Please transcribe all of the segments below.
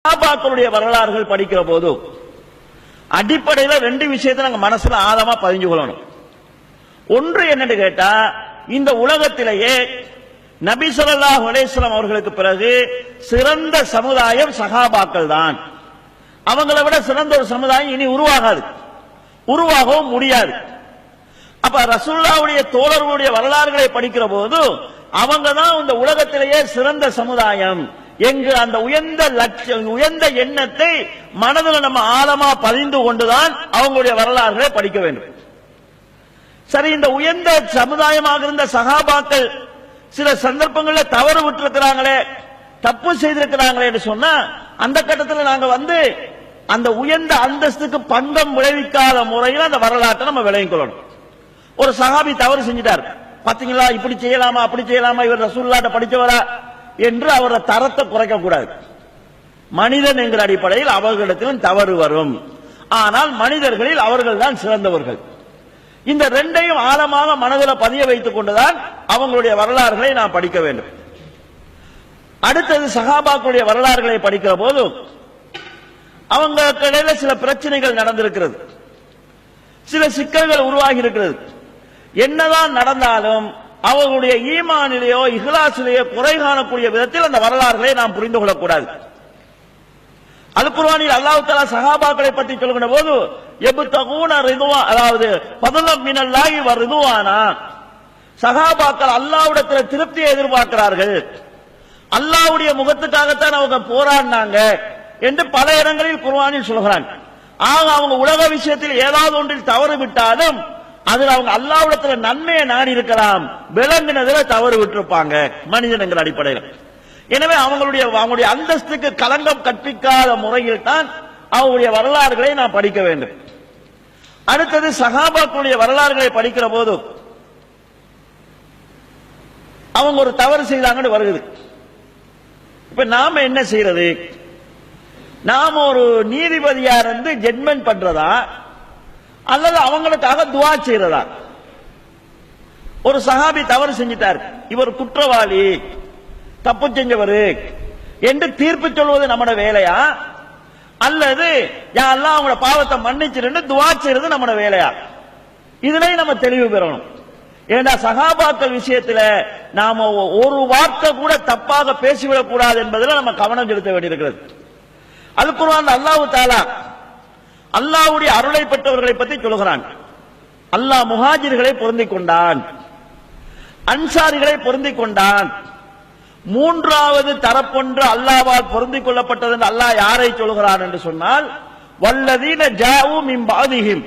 சஹாபாக்களுடைய வரலாறுகள் படிக்கிற போது அடிப்படையில் ரெண்டு விஷயத்தை நாங்க மனசுல ஆழமா பதிஞ்சு கொள்ளணும். ஒன்று என்னன்னு கேட்டா, இந்த உலகத்திலேயே நபி ஸல்லல்லாஹு அலைஹி வஸல்லம் அவர்களுக்கு பிறகு சிறந்த சமுதாயம் சஹாபாக்கள் தான். அவங்களை விட சிறந்த ஒரு சமுதாயம் இனி உருவாகாது, உருவாகவும் முடியாது. அப்ப ரசூலுல்லாஹ்வுடைய தோழர்களுடைய வரலாறுகளை படிக்கிற போது அவங்க தான் இந்த உலகத்திலேயே சிறந்த சமுதாயம் என்கிற அந்த உயர்ந்த எண்ணத்தை மனதில் நம்ம ஆழமா பதிந்து கொண்டுதான் அவங்களுடைய வரலாறுகளை படிக்க வேண்டும். சரி, இந்த உயர்ந்த சமுதாயமாக இருந்த சஹாபாக்கள் சில சந்தர்ப்பங்களில் தவறு விட்டிருக்கிறாங்களே, தப்பு செய்திருக்கிறாங்களே என்று சொன்னா, அந்த கட்டத்தில் நாங்க அந்த உயர்ந்த அந்தஸ்துக்கு பங்கம் விளைவிக்காத முறையில் அந்த வரலாற்றை நம்ம விளங்கிக் கொள்ளணும். ஒரு சஹாபி தவறு செஞ்சிட்டார், பாத்தீங்களா, இப்படி செய்யலாமா அப்படி செய்யலாமா, இவர் ரசூலுல்லாஹ்ட்ட படிச்சவரா என்று அவரை தரத்தை குறைக்க கூடாது. மனிதன் என்கிற அடிப்படையில் அவர்களிடத்திலும் தவறு வரும், ஆனால் மனிதர்களில் அவர்கள் தான் சிறந்தவர்கள். இந்த ரெண்டையும் ஆழமாக மனதில் பதிய வைத்துக் கொண்டுதான் அவங்களுடைய வரலாறுகளை நாம் படிக்க வேண்டும். அடுத்தது சஹாபாக்களுடைய வரலாறுகளை படிக்கிற போது அவங்க இடையில சில பிரச்சனைகள் நடந்திருக்கிறது, சில சிக்கல்கள் உருவாகி இருக்கிறது. என்னதான் நடந்தாலும் அவர்களுடைய ஈமானிலேயோ இஹ்லாஸிலேயோ குறை காணக்கூடிய விதத்தில் அந்த வரலாறுகளை நாம் புரிந்து கொள்ளக்கூடாது. அல் குர்ஆனில் அல்லாஹ் தஆலா சஹாபாக்களை பற்றி சொல்கிற போது யப்தகூன ரிதுவா, அதாவது ஃபضலம் மினல்லாஹி வ ரிதுவானா, சஹாபாக்கள் அல்லாஹ்விடத்தில் திருப்தியை எதிர்பார்க்கிறார்கள், அல்லாஹ்வுடைய முகத்துக்காகத்தான் அவங்க போராடினாங்க என்று பல இடங்களில் குர்ஆனில் சொல்கிறான். ஆக அவங்க உலக விஷயத்தில் ஏதாவது ஒன்றில் தவறு விட்டாலும் அதில் அவங்க அல்லாஹ்விடத்தில் நன்மையை நாடி இருக்கலாம், விளங்கினதில் தவறு விட்டிருப்பாங்க மனிதன் என்கிற அடிப்படையில். எனவே அவங்களுடைய அந்தஸ்துக்கு களங்கம் கற்பிக்காத முறையில் தான் அவங்களுடைய வரலாறுகளை நாம் படிக்க வேண்டும். அடுத்தது சஹாபாக்களுடைய வரலாறுகளை படிக்கிற போது அவங்க ஒரு தவறு செய்தாங்கன்னு வருகிறது. இப்ப நாம என்ன செய்யறது? நாம ஒரு நீதிபதியா இருந்து ஜட்மெண்ட் பண்றதா அல்லது அவங்களுக்காக துஆ செய்யறதா? ஒரு சஹாபி தவறு செஞ்சிட்டார், இவர் குற்றவாளி, தப்பு செஞ்சவர் என்று தீர்ப்பு சொல்வது நம்மட வேலையா, அல்லது யா அல்லாஹ் அவங்களோட பாவத்தை மன்னிச்சிருந்து துஆ செய்யறது நம்மட வேலையா? இதுல நம்ம தெளிவு பெறணும். ஏண்டா சஹாபாக்கள் விஷயத்துல நாம ஒரு வார்த்தை கூட தப்பாக பேசிவிடக் கூடாது என்பதில் நம்ம கவனம் செலுத்த வேண்டியிருக்கிறது. அல் குர்ஆன் அல்லாஹ் தஆலா அல்லாஹ்வுடைய அருளை பெற்றவர்களை பற்றி சொல்கிறான். அல்லாஹ் முஹாஜிர்களை பொருந்திக் கொண்டான், அன்சாரிகளை பொருந்திக் கொண்டான். மூன்றாவது தரப்பொன்று அல்லாஹ்வால் பொருந்திக் கொள்ளப்பட்டது என்று அல்லாஹ் யாரை சொல்கிறான் என்று சொன்னால், வல்லதீன ஜாஉ மின் பாதிஹிம்,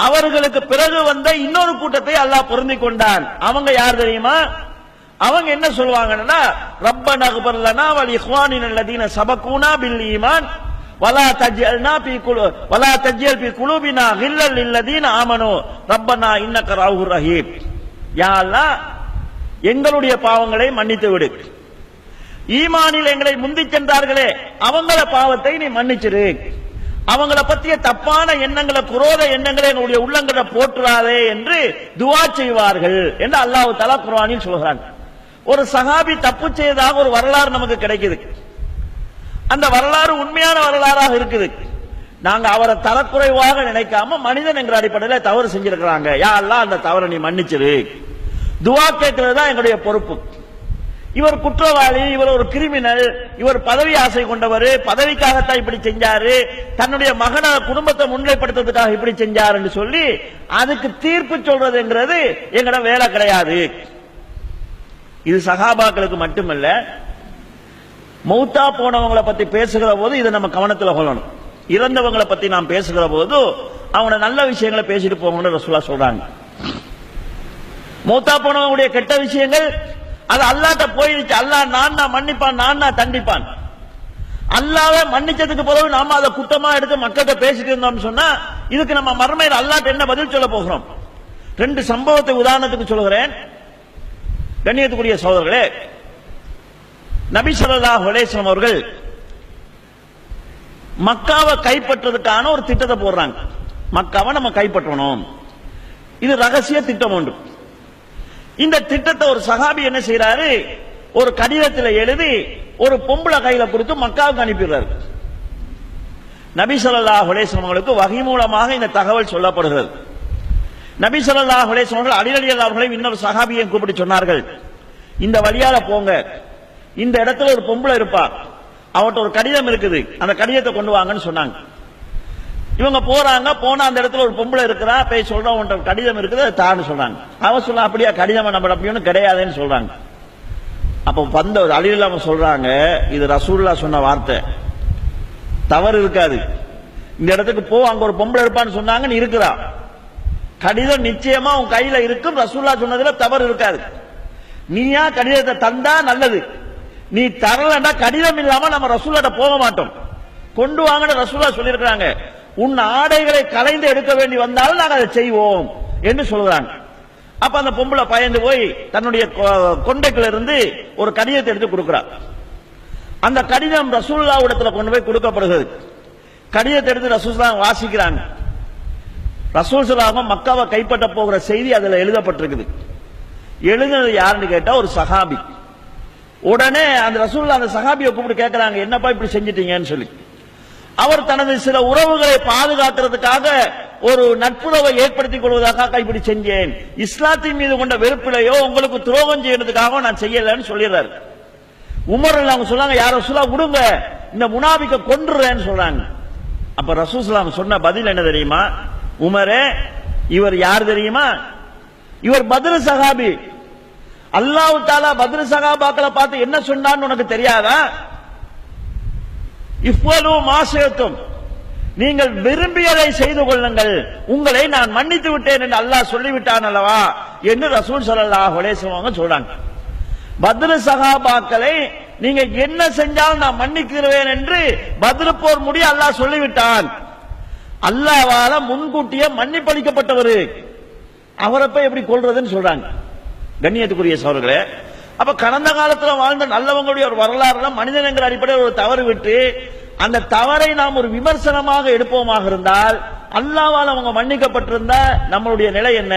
அவர்களுக்கு பிறகு வந்த இன்னொரு கூட்டத்தை அல்லாஹ் பொருந்திக் கொண்டான். அவங்க யார் தெரியுமா? அவங்க என்ன சொல்வாங்கன்னா, ரப்பனா இக்ஃபிர் லனா வ இக்வானினா அல்லதீன சபகூனா பில் ஈமான் வலா தஜ்அல் ஃபீ குலூபினா கில்லல் லில்லதீன ஆமனூ ரப்பனா இன்னக ரഊஃபுர் ரஹீம். யா அல்லாஹ், எங்களுடைய பாவங்களை மன்னித்து விடு, ஈமானில் எங்களை முந்தி சென்றார்களே அவங்கள பாவத்தை நீ மன்னிச்சிரு, அவங்கள பற்றிய தப்பான எண்ணங்களை குரோத எண்ணங்களை எங்களுடைய உள்ளங்களை போற்றாதே என்று துஆ செய்வார்கள் என்று அல்லாஹ் தஆலா குர்ஆனில் சொல்கிறான். ஒரு சஹாபி தப்பு செய்ததாக ஒரு வரலாறு நமக்கு கிடைக்குது, அந்த வரலாறு உண்மையான வரலாறாக இருக்குது. நாங்க அவரை தரக்குறைவாக நினைக்காம மனிதன் என்கிற அடிப்படையில் தவறு செஞ்சிருக்கிறாங்க, யா அல்லாஹ் அந்த தவறை நீ மன்னிச்சிரு, துஆ கேட்கிறது தான் எங்களுடைய பொறுப்பு. இவர் குற்றவாளி, இவர் ஒரு கிரிமினல், இவர் பதவி ஆசை கொண்டவர், பதவிக்காகத்தான் இப்படி செஞ்சாரு, தன்னுடைய மகன குடும்பத்தை முன்னிலைப்படுத்துறதுக்காக இப்படி செஞ்சார் என்று சொல்லி அதுக்கு தீர்ப்பு சொல்றதுங்கிறது எங்கட வேலை கிடையாது. இது சஹாபாக்களுக்கு மட்டுமல்ல, மௌத்தா போனவங்களை பத்தி பேசுகிற போது இதை நம்ம கவனத்தில் கொள்ளணும். இறந்தவங்களை பத்தி நாம் பேசுகிற போது அவங்க நல்ல விஷயங்களை பேசிட்டு போகணும்னு ரசூலுல்லாஹ் சொல்றாங்க. மௌத்தா போனவங்களுடைய கெட்ட விஷயங்கள் அது அல்லாஹ்ட்ட போயிடுச்சு, அல்லாஹ் நான் மன்னிப்பான், நான் தண்டிப்பான். அல்லாஹ்வை மன்னிச்சதுக்கு பிறகு நாம அதை குற்றமா எடுத்து மக்கள்கிட்ட பேசிட்டு இருந்தோம் சொன்னா இதுக்கு நம்ம மறுமையில் அல்லாஹ்ட்ட என்ன பதில் சொல்ல போகிறோம்? ரெண்டு சம்பவத்தை உதாரணத்துக்கு சொல்கிறேன். கண்ணியத்துக்குரிய சகோதரர்களே, நபி ஸல்லல்லாஹு அலைஹி வஸல்லம் அவர்கள் மக்காவை கைப்பற்றதுக்கான ஒரு திட்டத்தை போடுறாங்க. மக்காவை நம்ம கைப்பற்றணும், இது ரகசிய திட்டம் ஒன்று. இந்த திட்டத்தை ஒரு சஹாபி என்ன செய்யறாரு, ஒரு கடிதத்தில் எழுதி ஒரு பொம்பளை கையில கொடுத்து மக்காவுக்கு அனுப்பிடுறாரு. நபி ஸல்லல்லாஹு அலைஹி வஸல்லம் அவர்களுக்கு வஹி மூலமாக இந்த தகவல் சொல்லப்படுகிறது. நபி ஸல்லல்லாஹு அலைஹி வஸல்லம் அவர்கள் அலி ரலியல்லாஹு அன்ஹு அவர்களை இன்னொரு சஹாபியை கூப்பிட்டு சொன்னார்கள், இந்த வழியால போங்க, இந்த இடத்துல ஒரு பொம்பளை இருப்பா, அவட்ட ஒரு கடிதம் இருக்குது, அந்த கடிதத்தை கொண்டு வாங்கன்னு சொன்னாங்க. இவங்க போறாங்க, போனா அந்த இடத்துல ஒரு பொம்பளை இருக்கிறா, போய் சொல்றோம் உன்ட கடிதம் இருக்குது அதை தான்னு சொல்றாங்க. அவ சொல்ல அப்படியா, கடிதம் நம்ம அப்படின்னு கிடையாதுன்னு சொல்றாங்க. அப்ப வந்த அலி ரலியல்லாஹு அன்ஹு சொல்றாங்க, இது ரசூலுல்லாஹ் சொன்ன வார்த்தை, தவறு இருக்காது, இந்த இடத்துக்கு போ, அங்க ஒரு பொம்பளை இருப்பான்னு சொன்னாங்க, நீ இருக்கிறா, கடிதம் நிச்சயமா உன் கையில இருக்கும், ரசூலுல்லாஹ் சொன்னதுல தவறு இருக்காது, நீயா கடிதத்தை தந்தா நல்லது, நீ தரலன்னா கடிதம் இல்லாம நம்ம ரசூலுல்லாஹ் போக மாட்டோம், கொண்டு வாங்கன்னு ரசூலுல்லாஹ் சொல்லியிருக்காங்க, உன் ஆடைகளை கலைந்து எடுக்க வேண்டி வந்தாலும் நாங்கள் அதை செய்வோம் என்று சொல்றாங்க. அப்ப அந்த பொம்பளை பயந்து போய் தன்னுடைய கொண்டைக்குள்ள இருந்து ஒரு கடிதத்தை எடுத்து கொடுக்கிறார். அந்த கடிதம் ரசூலுல்லாஹ் இடத்துல கொண்டு போய் கொடுக்கப்படுகிறது. கடிதத்தை எடுத்து ரசூலுல்லாஹ் வாசிக்கிறாங்க. ரசூல் ஸல்லல்லாஹு அலைஹி வஸல்லம் மக்காவை கைப்பற்ற போகிற செய்தி அதுல எழுதப்பட்டிருக்குது. எழுதுனது யாருன்னு கேட்டா ஒரு சஹாபி. உடனே அந்த ரசூலுல்லாஹ் அந்த சஹாபியை கூப்பிட்டு கேட்கிறாங்க, என்னப்பா இப்படி செஞ்சிட்டீங்கன்னு சொல்லி. அவர் தனது சில உறவுகளை பாதுகாக்கிறதுக்காக ஒரு நட்புறவை ஏற்படுத்திக் கொள்வதற்காக இப்படி செஞ்சேன், இஸ்லாத்தின் மீது கொண்ட வெறுப்பிலையோ உங்களுக்கு துரோகம் செய்யறதுக்காக நான் செய்யலன்னு சொல்லிடுறாரு. உமர் அவங்க சொல்றாங்க, யார ரசூலா விடுங்க, இந்த முனாபிக்க கொன்றுறேன்னு சொல்றாங்க. அப்ப ரசூல் ஸல்லல்லாஹு அலைஹி வஸல்லம் சொன்ன பதில் என்ன தெரியுமா? உமரே, இவர் யார் தெரியுமா? இவர் பத்ர் சஹாபி. அல்லாஹ் தஆலா பத்ர் சஹாபாக்களை பார்த்து என்ன சொன்னான்னு உனக்கு தெரியாதா? இஃப்வலு மாஷியத்தும், நீங்கள் விரும்பியதை செய்து கொள்ளுங்கள், உங்களை நான் மன்னித்து விட்டேன் என்று அல்லாஹ் சொல்லிவிட்டான் அல்லவா என்று ரசூல் ஸல்லல்லாஹு அலைஹி வஸல்லம் சொல்றாங்க. பத்ர் சஹாபாக்களை நீங்க என்ன செஞ்சாலும் நான் மன்னிக்கிறேன் என்று பத்ர் போர் முடிய அல்லாஹ் சொல்லிவிட்டான். அல்லாஹ்வால முன்கூட்டியே மன்னிப்பளிக்கப்பட்டவர், அவரை போய் எப்படி கொள்றதுன்னு சொல்றாங்க. கண்ணியத்துக்குரிய சகோதரர்களே, அப்ப கடந்த காலத்துல வாழ்ந்த நல்லவங்களுடைய ஒரு வரலாறுல மனிதன் என்கிற அடிப்படையில் ஒரு தவறு விட்டு அந்த தவறை நாம் ஒரு விமர்சனமாக எடுப்போமாக இருந்தால் அல்லாஹ்வால் அவங்க மன்னிக்கப்பட்டிருந்தா நம்மளுடைய நிலை என்ன?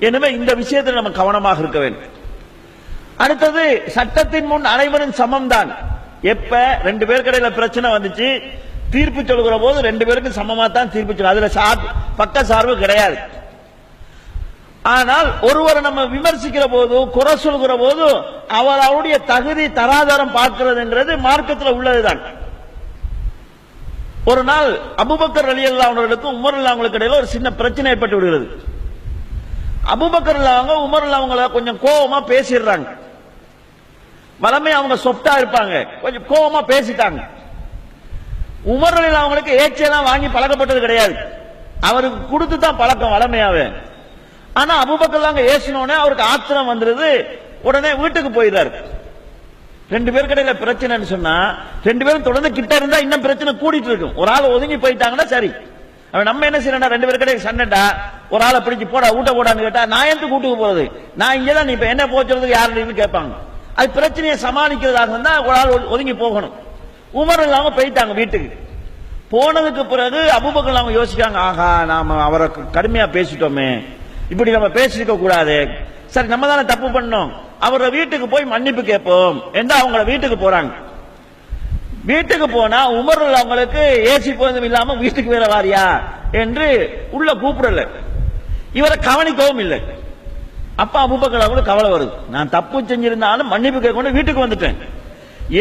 எனவே இந்த விஷயத்தில் நம்ம கவனமாக இருக்க வேண்டும். அடுத்தது, சட்டத்தின் முன் அனைவரும் சமம்தான். எப்ப ரெண்டு பேருக்கு இடையில பிரச்சனை வந்துச்சு, தீர்ப்பு சொல்கிற போது ரெண்டு பேருக்கும் சமமா தான் தீர்ப்பு சொல்லும், அதுல பக்க சார்பு கிடையாது. ஆனால் ஒருவரை நம்ம விமர்சிக்கிற போது, குறை சொல்கிற போது அவருடைய தகுதி தராதரம் பார்க்கிறதுங்கிறது மார்க்கத்தில் உள்ளதுதான். ஒரு நாள் அபூபக்கர் ரலியல்லாஹு அவர்களுக்கும் உமர் அவங்களுக்கு இடையில ஒரு சின்ன பிரச்சனை ஏற்பட்டு விடுகிறது. அபூபக்கர் அவங்க உமர் அவங்கள கொஞ்சம் கோபமா பேசிடுறாங்க. வளமே அவங்க சொப்டா இருப்பாங்க, கொஞ்சம் கோபமா பேசிட்டாங்க. உமர் அவங்களுக்கு ஏச்செல்லாம் வாங்கி பழக்கப்பட்டது கிடையாது, அவருக்கு கொடுத்து தான் பழக்கம் வளமையாவே. ஆனா அபூபக்கர் ஏசினோடனே அவருக்கு ஆத்திரம் வந்துருது, உடனே வீட்டுக்கு போயிடுறாரு. ரெண்டு பேருக்கு இடையில பிரச்சனைன்னு சொன்னா ரெண்டு பேரும் தொடர்ந்து கிட்ட இருந்தா இன்னும் பிரச்சனை கூடிட்டு இருக்கும். ஒரு ஆள் ஒதுங்கி போயிட்டாங்கன்னா சரி, அவன் நம்ம என்ன செய்யறா, ரெண்டு பேருக்கு இடையே சண்டைடா, ஒரு ஆளை பிடிச்சி போடா ஊட்ட போடான்னு கேட்டா நான் எந்த கூட்டுக்கு போறது, நான் இங்கதான், நீ இப்ப என்ன போச்சுறதுக்கு யாருன்னு கேட்பாங்க. அது பிரச்சனையை சமாளிக்கிறதாக இருந்தா ஒரு ஆள் ஒதுங்கி போகணும். உமர் இல்லாம போயிட்டாங்க வீட்டுக்கு. போனதுக்கு பிறகு அபூபக்கர் அவங்க யோசிக்காங்க, ஆகா நாம அவரை கடுமையா பேசிட்டோமே, இப்படி நம்ம பேசிருக்க கூடாது, சரி நம்ம தானே தப்பு பண்ணோம், அவரை வீட்டுக்கு போய் மன்னிப்பு கேட்போம் என்று அவங்கள வீட்டுக்கு போறாங்க. வீட்டுக்கு போனா உமர் அவங்களுக்கு ஏசி போனதும் இல்லாம வீட்டுக்கு வேற வாரியா என்று உள்ள கூப்பிடல, இவரை கவனிக்கவும் இல்லை. அப்ப அபூபக்கர் அவங்களுக்கு கவலை வருது, நான் தப்பு செஞ்சிருந்தாலும் மன்னிப்பு கேட்க வீட்டுக்கு வந்துட்டேன்,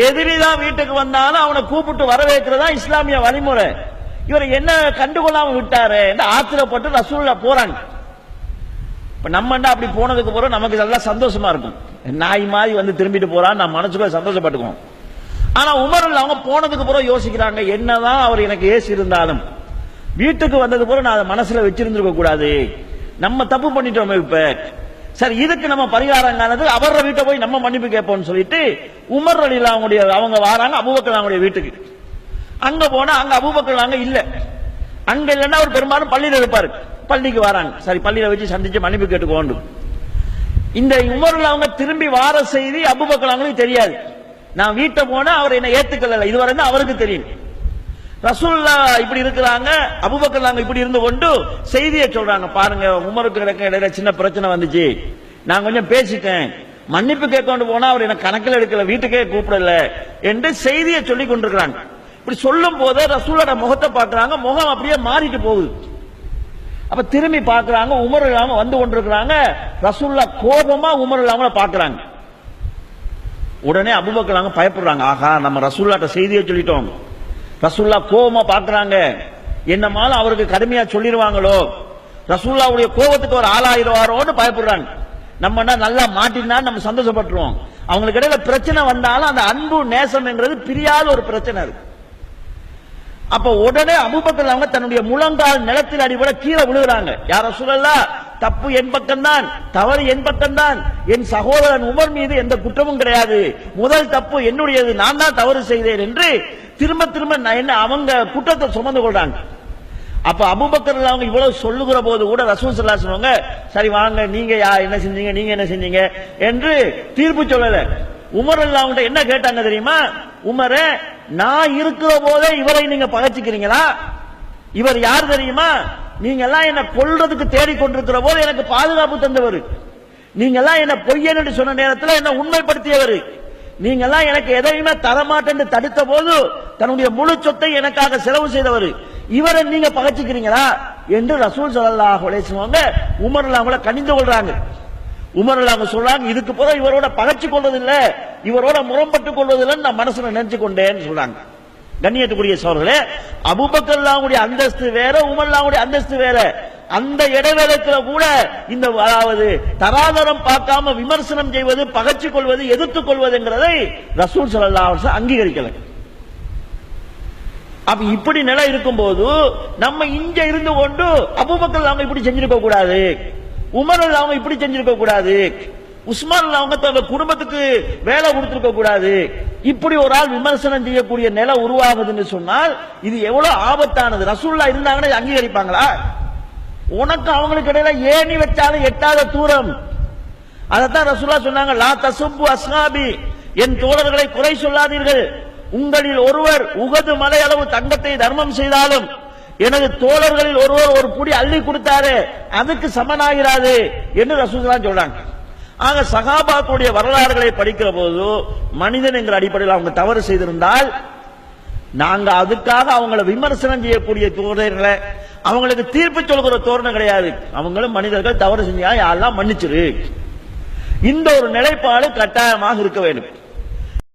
எதிரிதான் வீட்டுக்கு வந்தாலும் அவனை கூப்பிட்டு வரவேற்கிறதா இஸ்லாமிய வழிமுறை, இவரை என்ன கண்டுகொள்ளாம விட்டாரு என்று ஆத்திரப்பட்டு ரசூலுல்லாஹ் போறாங்க. இப்ப நம்ம அப்படி போனதுக்கு பிறகு நமக்கு நல்லா சந்தோஷமா இருக்கும், நாய் மாதிரி வந்து திரும்பிட்டு போறான், நம்ம மனசுக்குள்ள சந்தோஷப்பட்டுக்குவோம். ஆனா உமர் அவங்க போனதுக்கு பிறகு யோசிக்கிறாங்க, என்னதான் அவர் எனக்கு ஏசி இருந்தாலும் வீட்டுக்கு வந்தது பிறகு நான் அதை மனசுல வச்சிருந்திருக்க கூடாது, நம்ம தப்பு பண்ணிட்டோம், இப்ப சரி இதுக்கு நம்ம பரிகாரம் காணது அவர வீட்டை போய் நம்ம மன்னிப்பு கேட்போம்னு சொல்லிட்டு உமர் ரலியல்லாஹு அவங்க வராங்க அபூபக்கர் அவங்களுடைய வீட்டுக்கு. அங்க போனா அங்க அபூபக்கர் அங்க இல்ல, அங்க இல்லைன்னா அவர் பெரும்பாலும் பள்ளியில இருப்பாரு, பள்ளிக்கு வராங்க, சரி பள்ளியில வச்சு சந்திச்சு மன்னிப்பு கேட்டுக்கோண்டு. இந்த உமர் அவங்க திரும்பி வார செய்தி அபூபக்கர் அவங்களுக்கு தெரியாது, நான் வீட்டை போனா அவர் என்ன ஏத்துக்கல, இதுவரை அவருக்கு தெரியும். ரசூலுல்லாஹ் இப்படி இருக்கிறாங்க, அபூபக்கர் நாங்க இப்படி இருந்து கொண்டு செய்தியை சொல்றாங்க, பாருங்க உமருக்கு இடையில சின்ன பிரச்சனை வந்துச்சு, நான் கொஞ்சம் பேசிட்டேன், மன்னிப்பு கேட்க போனா அவர் எனக்கு கணக்கில் எடுக்கல, வீட்டுக்கே கூப்பிடல என்று செய்தியை சொல்லி கொண்டிருக்கிறாங்க. இப்படி சொல்லும் போது ரசூலோட முகத்தை பார்க்கறாங்க, முகம் அப்படியே மாறிட்டு போகுது. அப்ப திரும்பி பார்க்கறாங்க, உமர் இல்லாம வந்து கொண்டிருக்கிறாங்க. ரசூலுல்லாஹ் கோபமா உமர் இல்லாம பார்க்கறாங்க. உடனே அபூபக்கர் பயப்படுறாங்க, ஆகா நம்ம ரசூலுல்லாஹ்ட்ட செய்தியை சொல்லிட்டோம். ரசூலுல்லாஹ் கோபமா பார்க்கறாங்க, என்னமாலும் அவருக்கு கடுமையா சொல்லிடுவாங்களோ, ரசூலுல்லாஹ்வுடைய கோபத்துக்கு ஒரு ஆளாயிருவாரோன்னு பயப்படுறாங்க. நம்ம நல்லா மாட்டினா நம்ம சந்தோஷப்பட்டுருவோம். அவங்களுக்கு இடையில பிரச்சனை வந்தாலும் அந்த அன்பு நேசம்ங்கிறது பிரியாத ஒரு பிரச்சனை இருக்கு. அப்ப உடனே அபூபக்கர் அவங்க தன்னுடைய முழங்கால் நிலத்தில் அடிபட கீழே விழுகிறாங்க. யார் ரசூலல்லாஹ், தப்பு என் பக்கம்தான், தவறு என் பக்கம்தான், என் சகோதரன் உமர் மீது எந்த குற்றமும் கிடையாது, முதல் தப்பு என்னுடையது, நான் தான் தவறு செய்தேன் என்று திரும்ப திரும்ப என்ன அவங்க குற்றத்தை சுமந்து கொள்றாங்க. அப்ப அபூபக்கர் அவங்க இவ்வளவு சொல்லுகிற போது கூட ரசூல் ஸல்லல்லாஹு அலைஹி வஸல்லம் சரி வாங்க, நீங்க என்ன செஞ்சீங்க, நீங்க என்ன செஞ்சீங்க என்று தீர்ப்பு சொல்லல. உமர் அவங்க என்ன கேட்டாங்க தெரியுமா? உமரே, நான் இருக்கிற போதே இவரை நீங்க பகைச்சிக்கிறீங்களா? இவர் யார் தெரியுமா? நீங்க எல்லாம் என்ன கொல்றதுக்கு தேடிக்கொண்டிருக்கிற போது எனக்கு பாதுகாப்பு தந்தவர், நீங்க எல்லாம் என்ன பொய்யன்னு சொன்ன நேரத்தில் என்ன உண்மைப்படுத்தியவர், நீங்க எல்லாம் எனக்கு எதையுமே தரமாட்டேன்னு தடுத்த போது தன்னுடைய முழு சொத்தை எனக்காக செலவு செய்தவர், இவரை நீங்க பகைச்சிக்கிறீங்களா என்று ரசூல் ஸல்லல்லாஹு அலைஹி வஸல்லம் உமர் அவங்கள கனிந்து கொள்றாங்க. உமர் அவங்க சொல்றாங்க, இதுக்கு போல இவரோட பகைச்சு கொள்வதில்லை, இவரோட முரண்பட்டுக் கொள்வதில்லைன்னு நான் மனசுல நினைச்சு கொண்டேன்னு சொல்றாங்க. கண்ணியத்துக்குரிய சோழர்களே, அபூபக்கர் அவங்களுடைய அந்தஸ்து வேற, உமர் அவங்களுடைய அந்தஸ்து வேற. அந்த இடைவேளத்துல கூட இந்த அதாவது தராதரம் பார்க்காம விமர்சனம் செய்வது, பகைச்சு கொள்வது, எதிர்த்துக் கொள்வதுங்கிறதை ரசூல் ஸல்லல்லாஹு அலைஹி வஸல்லம் அங்கீகரிக்கல. அப்ப இப்படி நிலை இருக்கும் போது நம்ம இங்க இருந்து கொண்டு அபூபக்கர் அவங்க இப்படி செஞ்சிருக்க கூடாது, உமர் அவங்க இப்படி செஞ்சிருக்க கூடாது, உஸ்மான் அவங்க தங்க குடும்பத்துக்கு வேலை கொடுத்திருக்க கூடாது, இப்படி ஒரு ஆள் விமர்சனம் செய்யக்கூடிய நிலை உருவாகுதுன்னு சொன்னால் இது எவ்வளவு ஆபத்தானது. ரசூலுல்லாஹ் இருந்தாங்கன்னா அங்கீகரிப்பாங்களா? உனக்கு அவங்களுக்கு இடையில ஏணி வச்சாலும் எட்டாத தூரம். அதைத்தான் ரசூலுல்லாஹ் சொன்னாங்க, லா தசுப்பு அஸ்ஹாபி, என் தோழர்களை குறை சொல்லாதீர்கள், உங்களில் ஒருவர் உகது மலை அளவு தங்கத்தை தர்மம் செய்தாலும் எனது தோழர்களில் ஒருவர் ஒரு புடி அள்ளி கொடுத்தாரு அதுக்கு சமனாகிறாது என்று ரசூலுல்லாஹ் சொல்றாங்க. ஆக சஹாபாக்களுடைய வரலாறுகளை படிக்கிற போது மனிதன் என்கிற அடிப்படையில் அவங்க தவறு செய்திருந்தால் நாங்க அதுக்காக அவங்களை விமர்சனம் செய்யக்கூடிய தோழர்களை அவங்களுக்கு தீர்ப்பு சொல்கிற தோரணை கிடையாது. அவங்களும் மனிதர்கள் தவறு செஞ்சா யாரெல்லாம் மன்னிச்சிரு, இந்த ஒரு நிலைப்பாடு கட்டாயமாக இருக்க வேண்டும்.